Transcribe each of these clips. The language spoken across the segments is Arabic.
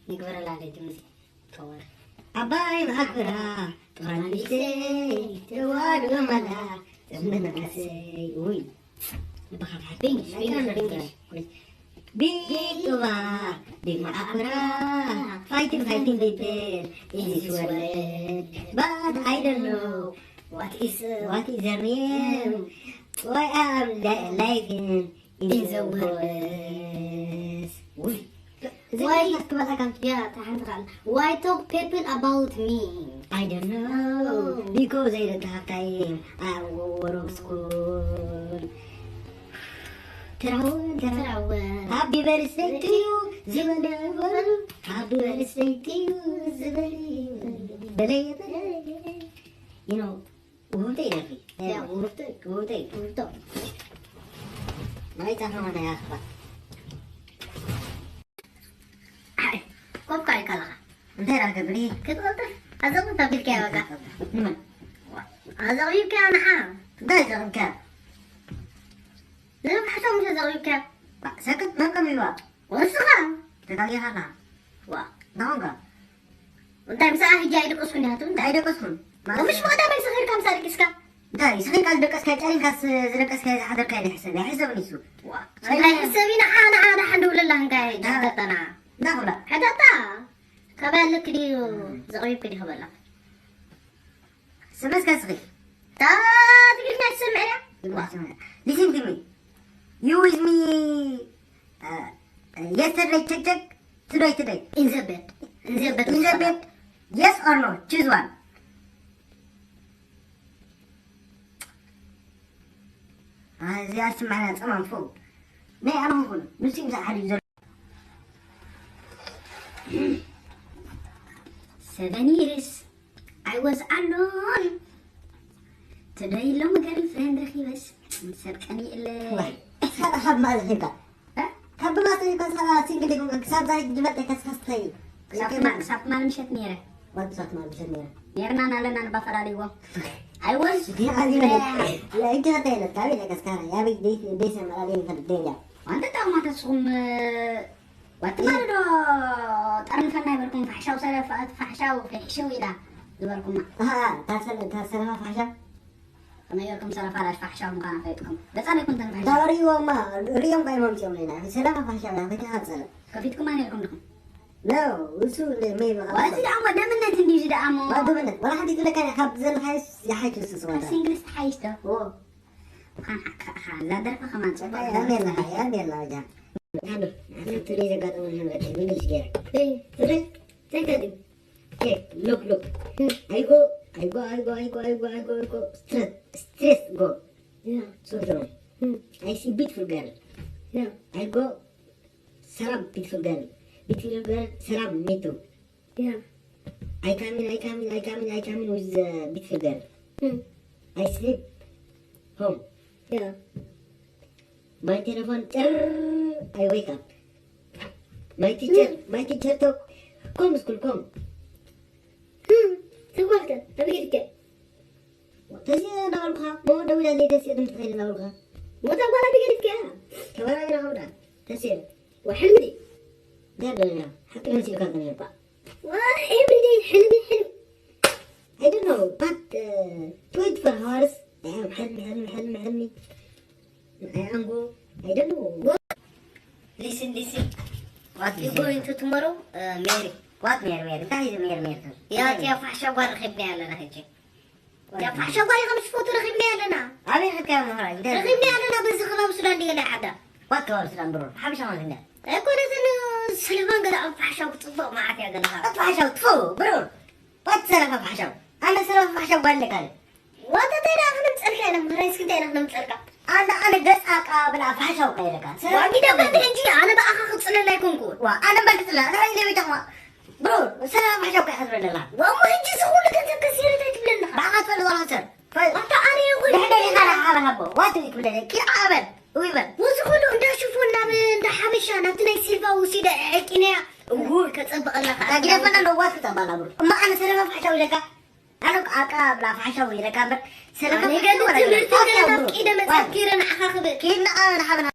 يقبر الله تمسي طور أباي معكرا تغني سي توار ملا تمنى سي وي بخاف حبينش بيكوا بيك معكرا fighting people in this world but I don't know what is the real why I'm living in the world why talk people about me? I don't know because I don't have time. I work school. تراون Happy birthday to you زبالة Happy birthday to you زبالة بلاي you know وهوتي نفي يا وهوتي ما يتعرفون أنا يا أخبار كيف كاي كلا أنت راك بري كيف قلت أزوج تبي كيا بقى نعم أزوج كيا أنا حام ده جرب كا ليه بحثوا مش أزوج كيا سكت ما كم يوا وصغا تلاقي هلا وا نعم وأنت مساعي جاي لك أسكن هاتون ده إذا كسرن ومش مقدر من صغير كم صار كيسكا ده يسخن كاس بكاس كاجرين كاس زركاس كاس حدا كاين يحسن يحسب نيسو والله حسابينا أنا الحمد لله نقاي جدتنا لا ولا حدتا كبالك لي زغيب كدي خبالك سمس كاسغي تا تقولنا تسمعنا listen to me you with me yesterday check today in the bed yes or no choose one زي أسمعنا تمام فوق ما أنا هقول نسيم زحري زر 7 years I was alone today لو ما قال فريند رخي بس مسبكني إلا حب ما الحكا حب ما تريد بس خلاص يمكن يكون كسب زي جمعت كسر طيب سب ما مشت نيرة ما بسات ما مشت نيرة نيرنا أنا بفرالي و I was لا أنت هتقول تعبي لك أسكارا يا بيك ديس مرالين في الدنيا وأنت تعو ما تصوم واتمرد ترن فنا يبركم فحشة وسلف فحشة وفحشة ويدا يبركم تاسل ما فحشة أنا يبركم سلف على فحشة ومكان فيتكم بس أنا كنت فحشة داري وما ريوم باي ممشي لنا سلف فحشة ولا فتح سلف كفيتكم أنا يبركم لكم لا وصول مي ولا تدعم ولا من تندي جدا عمو ما دومنا ولا حد يقول لك أنا حب زل حيس يا حيت السواد سينجلس حيشته هو كان لا درك كمان يا ميلا جا هذا تريد قادم من هذا من الشجرة ترى تكذب look I go stress go so strong I see beautiful girl I go salam beautiful girl salam me too I come in with beautiful girl I sleep home my telephone I wake up my teacher talk come school come سوالك أبيك تسي أنا أقولها مو دولة لي تسي أنا متخيل أنا أقولها مو تقول أبيك كمان أنا أقولها تسي وحلمي ده دنيا حتى نسي كذا نبى وحلمي حلم I don't know but 24 hours حلمي I am go I don't know listen what you going to tomorrow Mary what Mary تعال يا فحشة وقال رخبني على هجي يا فحشة وقال خمس فوتو رخبني علينا أبي أحكي مرة رخبني علينا بس خلاص سودان لا حدا what كور سلام برور حبي شو عندنا يكون إذا سليمان قال فحشة وتطبق معك يا جماعة فحشة وتفو برور what سلام فحشة أنا سلام فحشة وقال لك أنا وتتينا أخنا مسألك أنا مرايس كنت أنا مسألك أنا بس أقابل فحشة وقيلك وأكيد أبغى تنجي أنا بقى أخذ صلى لا يكون كور وأنا بقتل أنا اللي بيتقوى برور سلام فحشة وقيلك لله وما هنجي سهولة كنت كثيرة تجيب لنا بعد فل ولا سر وأنت أنا يقول لحد أنا على هبو واتريك بدنا كي عابل ويبل وسهولة أنت شوفونا من حبشة نبتنا سيلفا وسيدا عكنا وهو كتصبق الله لكن أنا لو واتك تبغى برور ما أنا سلام فحشة وقيلك أنا أقابل فحشة وقيلك بس سلام فحشة وقيلك إذا ما تفكر أنا حخبر كنا أنا حبنا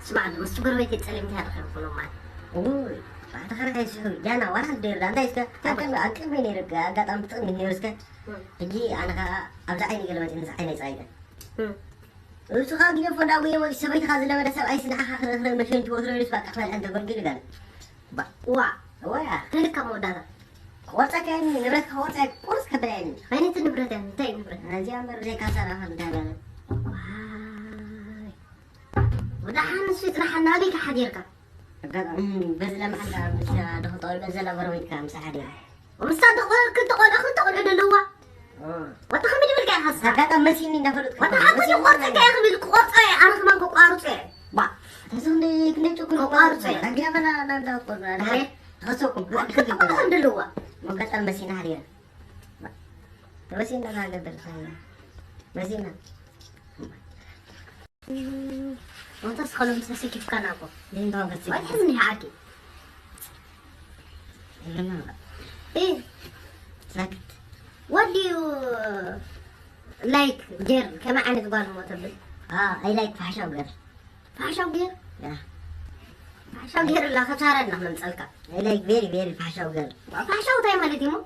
اسمعني مستقر بيتي تسلم هذا خلف معي تخرج يسوي جانا ولا ندير لا دايسك أكل من يرك قاعد عم تطلع من يرسك تجي أنا أبدأ عيني قلبت إنسى عيني صعيدة وش خاطر يفون أوي وسويت خاطر لما نسوي أي سنة خاطر مشين توصل يسوي أخبار أنت قول قال وا تلك مودة خورتك يعني نبرة خورتك كورس كبرين خليني تنبرة تاي نبرة أنا جي أمر زي كاسر أخذ دهنا وده حنسيت راح نلاقيك حديرك بس لما حدا مش دخل بس لما بروي كام سحري ومصدق كنت أقول إنه اللي هو وتخمني بالك يا حسن هذا مسيني نفرت وتخمني قرصك يا أخي بالقرص أنا كمان قارص با تسوني كنت تقول قارص لكن أنا دكتور أنا خسوكم الحمد لله ما قلت مسينا هريرة مسينا هذا بالخير مسينا وانت تدخلوا مساسي كيف كان أبو لين ضاق السجن وتحزني عادي إيه ساكت what do you like girl كما عندك قال متبل I like فحشة وقر فحشة وغير yeah فحشة وغير لا خسارة نحن نسألك I like very فحشة وقر فحشة وطيب مالتي مو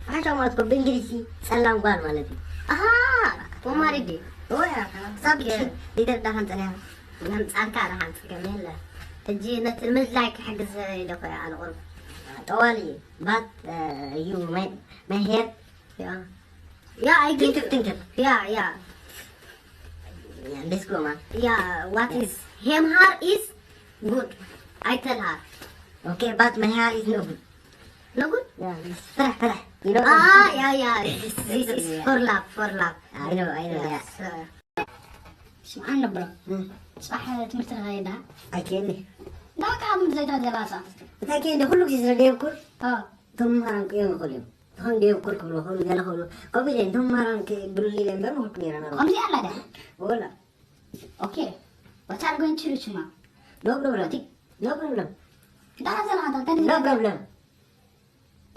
فحشة ما تقول بإنجليزي سلام قال مالتي وما ردي هو يا صابي ليدر دهن تنام نحن نسألك على حان تكمل تجي نتلمز لايك حق زي لقى على الغرب طوالي but you my hair yeah I get tinker yeah let's go man what is him hair is good I tell her okay but my hair is no good no good yeah فرح you know yeah this is for love I know yes سمعنا برا صح تمرت غايدة أكيد داك عم زي هذا راسا أكيد كله كيس رديوكر اه ثم هران كيوم خليهم هون ديوكر كله هون يلا خلوا قبلين ثم هران كبرلي لين برمو كمير أنا خمسي على ده ولا okay what are going to do tomorrow no problem ده هذا تاني no problem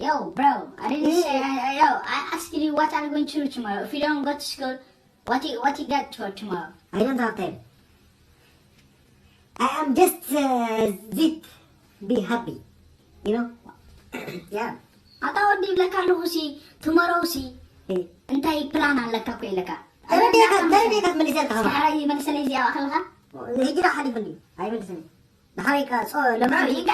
yo bro I didn't say yo I asked you what are going to do tomorrow if you don't go to school what you get for tomorrow I don't have time I am just be happy you know yeah أتودي لك لوسي tomorrow سي إيه أنت بلان لك كوي لك ترى ديك من لسان كهرباء هاي من سنة زي أخلها هجرة حد يبني هاي من لسان بحريك صو لما بعالي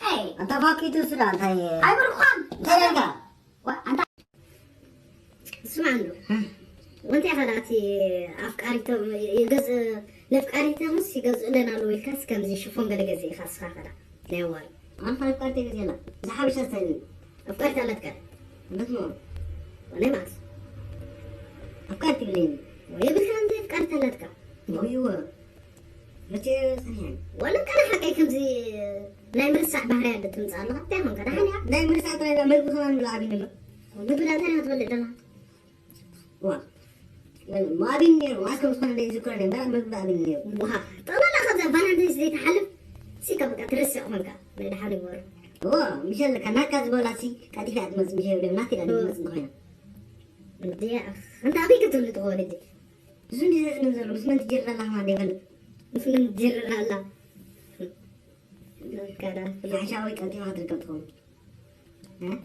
Hey, أنت باقي تسرع أنت هاي I will come. ترى أنت اسمع له وأنت أخذتي أفكاريتهم يجز نفكاريتهم مش يجز لنا لو الكاس كم زي شوفون قال جزي خاص خاطر لا وال أنا أفكارتي كذي لا زحمة شتى أفكارت لا تكر بس مو ولا ماس أفكارتي بلين ويا بالكلام ده أفكارت لا تكر أيوة بتي صحيح ولا كان حكي كم زي لا يمرسع بحرية بتمزح الله بتاعهم كده حنيا لا يمرسع ترى ما يبغون ملاعبين له وبيقول أنا هتولد الله وا ما بيني ما أسكت مسكون ده يذكر ده ما بيني وها طلع لا خذ بنا ده زي تحلف سيكا بقى ترسع منك ما يحلف ورا هو مش اللي كان كذا ولا شيء كاتي كات مش ولا ناتي لا مش غير بدي أنت أبيك تقول تقول دي زوني نزل بس ما تجرب الله ما ديفل بس من جر الله كذا عشان ويك أنت ما تركب تقول ها